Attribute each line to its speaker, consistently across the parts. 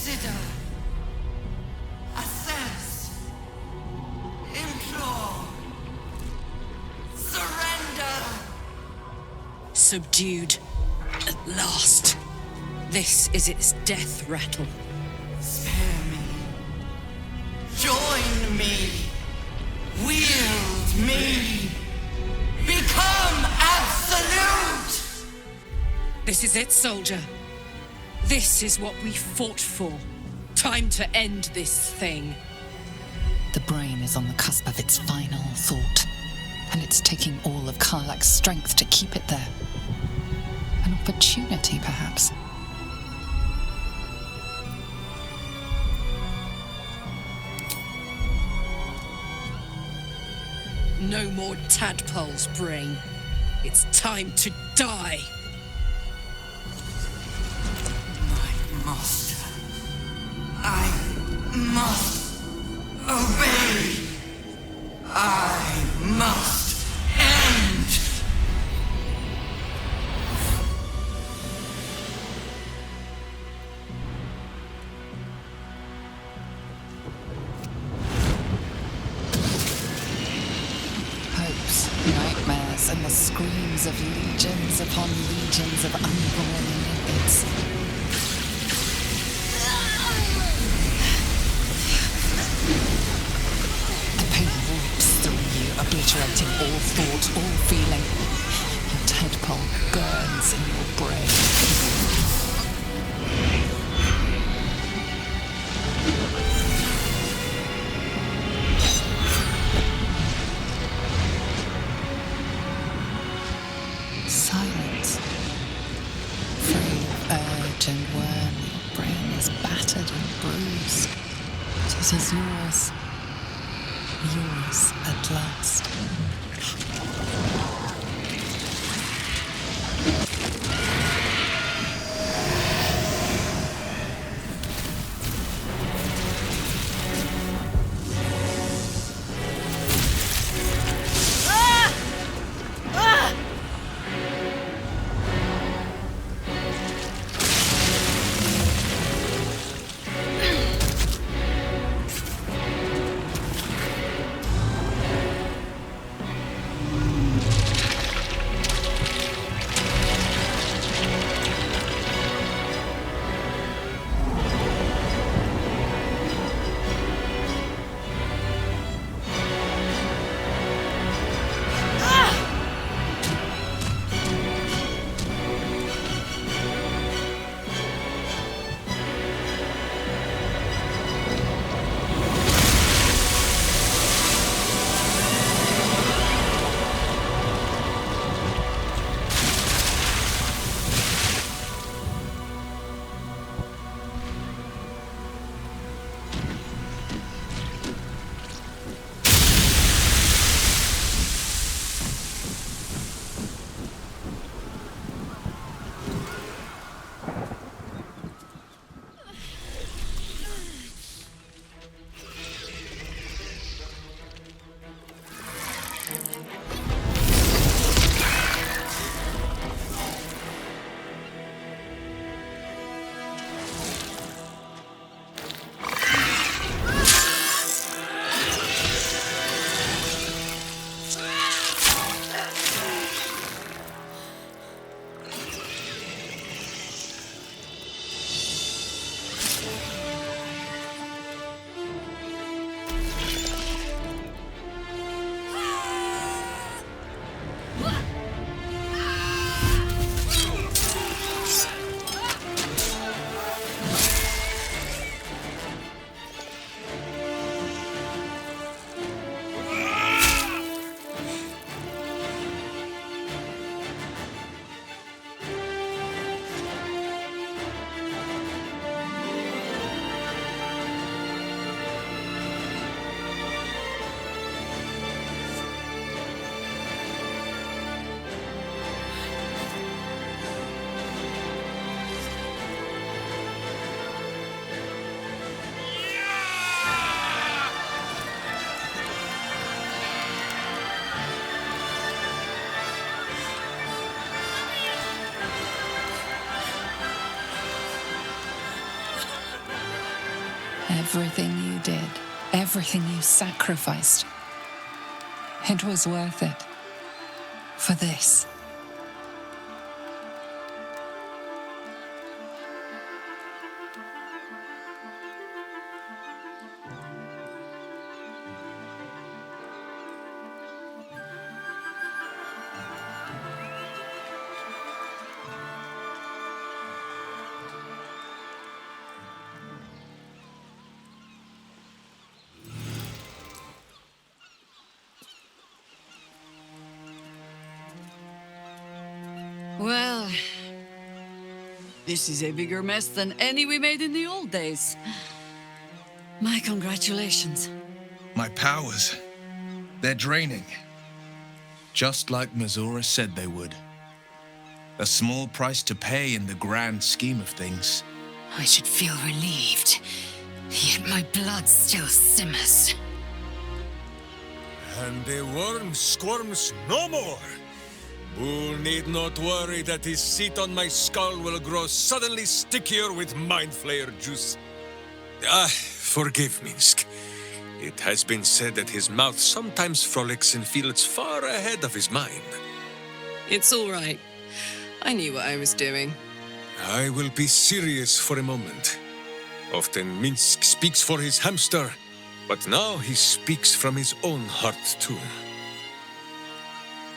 Speaker 1: Consider. Assess. Implore. Surrender.
Speaker 2: Subdued. At last. This is its death rattle.
Speaker 1: Spare me. Join me. Wield me. Become absolute!
Speaker 2: This is it, soldier. This is what we fought for. Time to end this thing.
Speaker 3: The brain is on the cusp of its final thought, and it's taking all of Karlak's strength to keep it there. An opportunity, perhaps.
Speaker 2: No more tadpoles, brain. It's time to die.
Speaker 1: My master. I must obey. I must end.
Speaker 3: Hopes, nightmares, and the screams of legions upon legions of unborn infants. The pain rips through you, obliterating all thought, all feeling. Your tadpole burns in your brain. Silence. Free of urge and worm, your brain is battered and bruised. But it is yours. Yours at last. Everything you did, everything you sacrificed, it was worth it. For this.
Speaker 4: Well, this is a bigger mess than any we made in the old days. My congratulations.
Speaker 5: My powers, they're draining. Just like Mazora said they would. A small price to pay in the grand scheme of things.
Speaker 4: I should feel relieved, yet my blood still simmers.
Speaker 6: And the worm squirms no more. Bull need not worry that his seat on my skull will grow suddenly stickier with Mind Flayer juice. Forgive Minsk. It has been said that his mouth sometimes frolics in fields far ahead of his mind.
Speaker 2: It's all right. I knew what I was doing.
Speaker 6: I will be serious for a moment. Often Minsk speaks for his hamster, but now he speaks from his own heart too.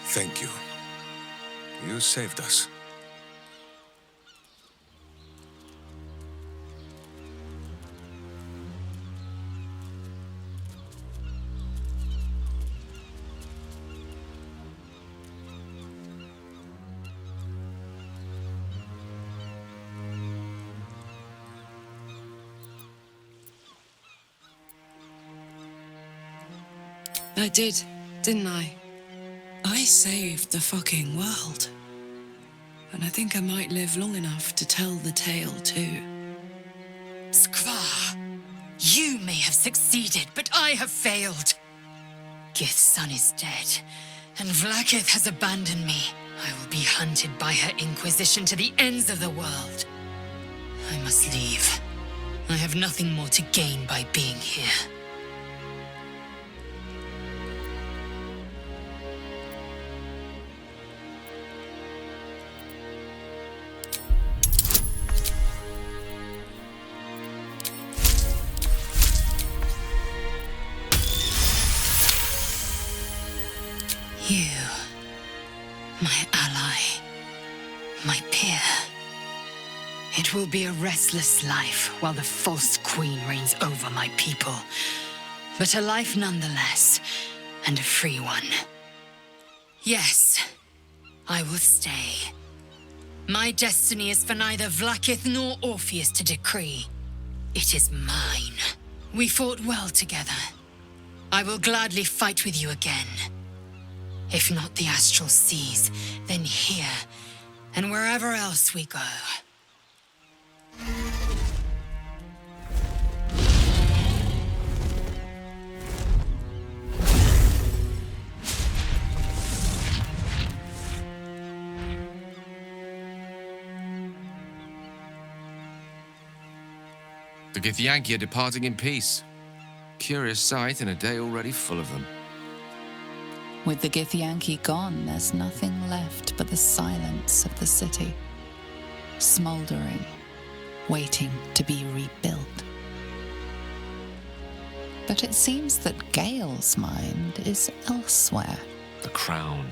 Speaker 6: Thank you. You saved us.
Speaker 2: I did, didn't I? I saved the fucking world. And I think I might live long enough to tell the tale too.
Speaker 4: Skvar, you may have succeeded, but I have failed. Gith's son is dead, and Vlaakith has abandoned me. I will be hunted by her Inquisition to the ends of the world. I must leave. I have nothing more to gain by being here. You, my ally, my peer. It will be a restless life while the false queen reigns over my people. But a life nonetheless, and a free one. Yes, I will stay. My destiny is for neither Vlaakith nor Orpheus to decree. It is mine. We fought well together. I will gladly fight with you again. If not the astral seas, then here, and wherever else we go.
Speaker 7: The Githyanki are departing in peace. Curious sight in a day already full of them.
Speaker 3: With the Githyanki gone, there's nothing left but the silence of the city, smouldering, waiting to be rebuilt. But it seems that Gale's mind is elsewhere.
Speaker 7: The crown.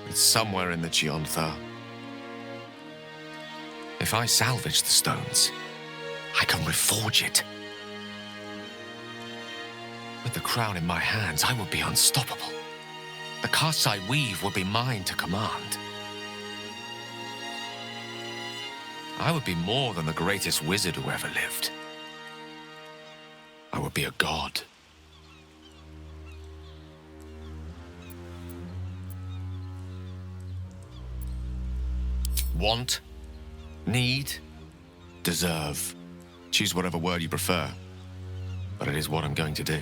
Speaker 7: It's somewhere in the Giontha. If I salvage the stones, I can reforge it. With the crown in my hands, I would be unstoppable. The casts I weave would be mine to command. I would be more than the greatest wizard who ever lived. I would be a god. Want, need, deserve. Choose whatever word you prefer. But it is what I'm going to do.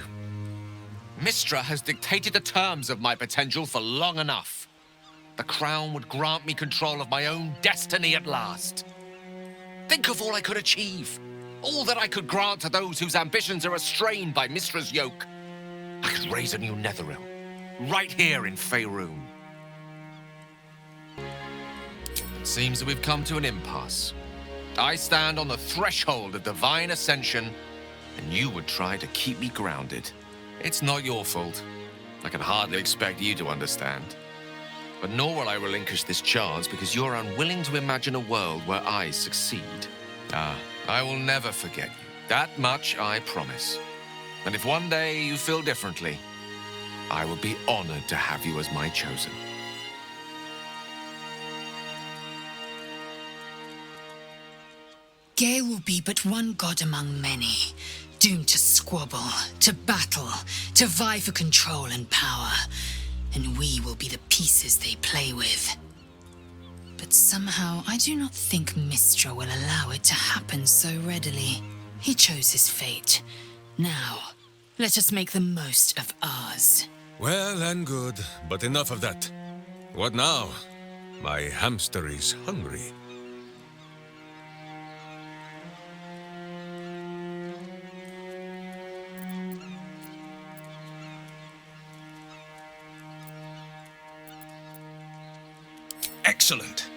Speaker 7: Mistra has dictated the terms of my potential for long enough. The crown would grant me control of my own destiny at last. Think of all I could achieve. All that I could grant to those whose ambitions are restrained by Mistra's yoke. I could raise a new Netherrealm, right here in Faerun. It seems that we've come to an impasse. I stand on the threshold of divine ascension, and you would try to keep me grounded. It's not your fault. I can hardly expect you to understand. But nor will I relinquish this chance because you're unwilling to imagine a world where I succeed. I will never forget you. That much I promise. And if one day you feel differently, I would be honored to have you as my chosen.
Speaker 4: Gale will be but one god among many, doomed to squabble, to battle, to vie for control and power. And we will be the pieces they play with. But somehow, I do not think Mistra will allow it to happen so readily. He chose his fate. Now, let us make the most of ours.
Speaker 6: Well and good, but enough of that. What now? My hamster is hungry.
Speaker 5: Excellent.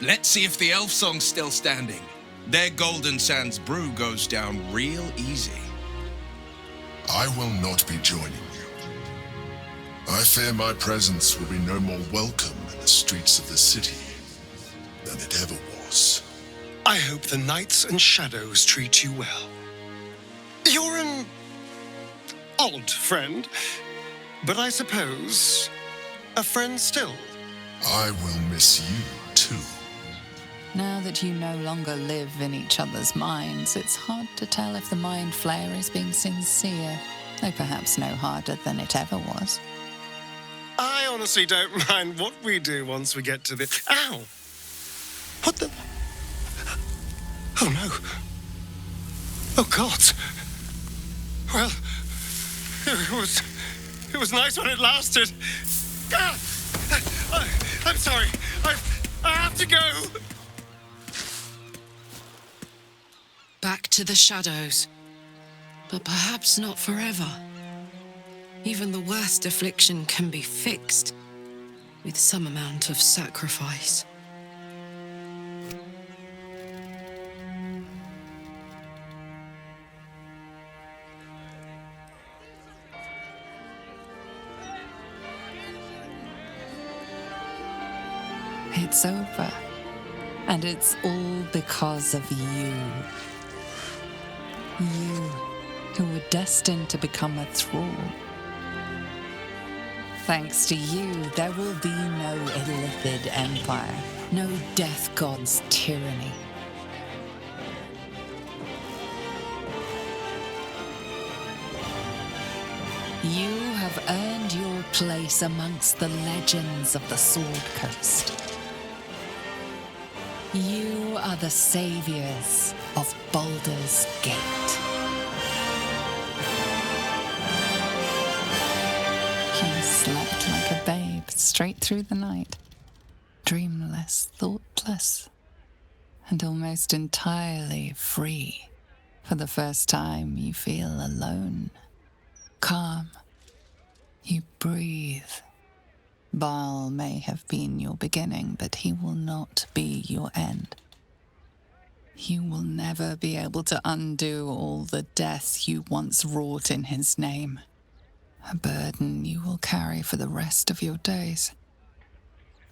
Speaker 5: Let's see if the elf song's still standing. Their Golden Sands brew goes down real easy.
Speaker 8: I will not be joining you. I fear my presence will be no more welcome in the streets of the city than it ever was.
Speaker 9: I hope the Knights and Shadows treat you well. You're an odd friend, but I suppose a friend still.
Speaker 8: I will miss you, too.
Speaker 3: Now that you no longer live in each other's minds, it's hard to tell if the Mind Flayer is being sincere, though perhaps no harder than it ever was.
Speaker 9: I honestly don't mind what we do once we get to the... Ow! What the... Oh, no. Oh, God. Well, it was nice when it lasted. Ah! I'm sorry. I have to go.
Speaker 2: Back to the shadows. But perhaps not forever. Even the worst affliction can be fixed with some amount of sacrifice.
Speaker 3: It's over. And it's all because of you. You, who were destined to become a thrall. Thanks to you, there will be no Illithid Empire, no Death God's tyranny. You have earned your place amongst the legends of the Sword Coast. You are the saviors of Baldur's Gate. You slept like a babe straight through the night, dreamless, thoughtless, and almost entirely free. For the first time, you feel alone, calm. You breathe. Baal may have been your beginning, but he will not be your end. You will never be able to undo all the death you once wrought in his name. A burden you will carry for the rest of your days.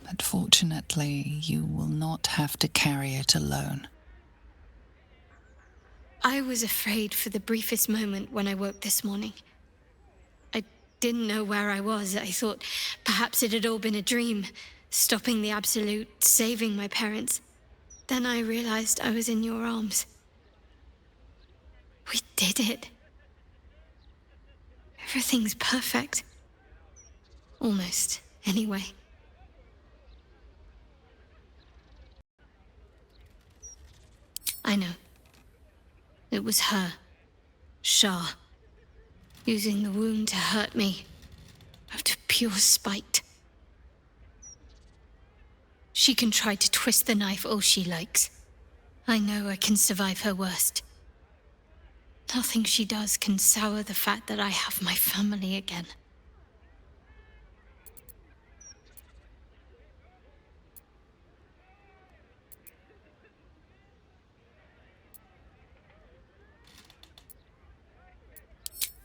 Speaker 3: But fortunately, you will not have to carry it alone.
Speaker 10: I was afraid for the briefest moment when I woke this morning. I didn't know where I was. I thought perhaps it had all been a dream, stopping the Absolute, saving my parents. Then I realized I was in your arms. We did it. Everything's perfect. Almost, anyway. I know. It was her, Shah, using the wound to hurt me, out of pure spite. She can try to twist the knife all she likes. I know I can survive her worst. Nothing she does can sour the fact that I have my family again.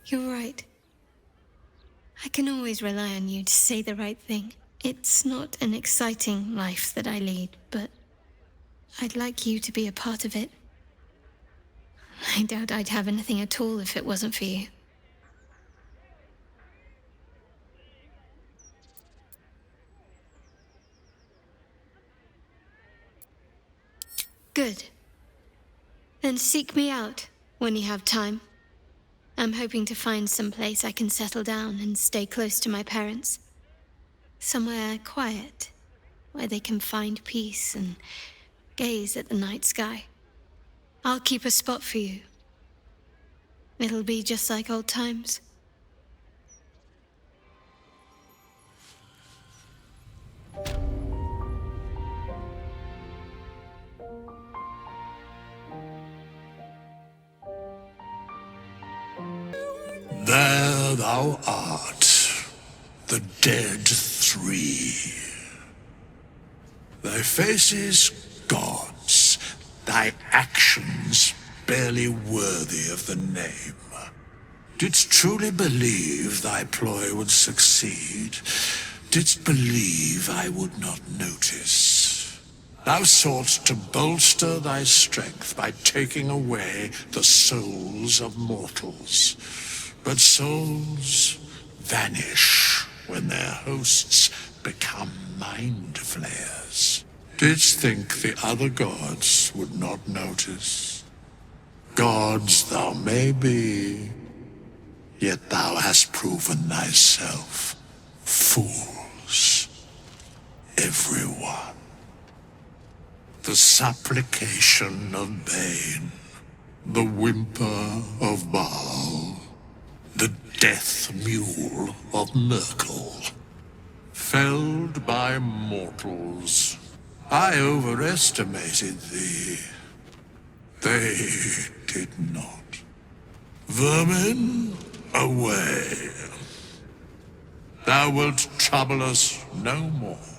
Speaker 10: You're right. I can always rely on you to say the right thing. It's not an exciting life that I lead, but I'd like you to be a part of it. I doubt I'd have anything at all if it wasn't for you. Good. Then seek me out when you have time. I'm hoping to find some place I can settle down and stay close to my parents. Somewhere quiet, where they can find peace and gaze at the night sky. I'll keep a spot for you. It'll be just like old times.
Speaker 11: There thou art, the dead three. Thy faces gods, thy actions barely worthy of the name. Didst truly believe thy ploy would succeed? Didst believe I would not notice? Thou soughtst to bolster thy strength by taking away the souls of mortals. But souls vanish when their hosts become mind flayers. Didst think the other gods would not notice? Gods thou may be, yet thou hast proven thyself fools, everyone. The supplication of Bane, the whimper of Baal, the death mule of Merkel. Felled by mortals, I overestimated thee. They did not. Vermin, away. Thou wilt trouble us no more.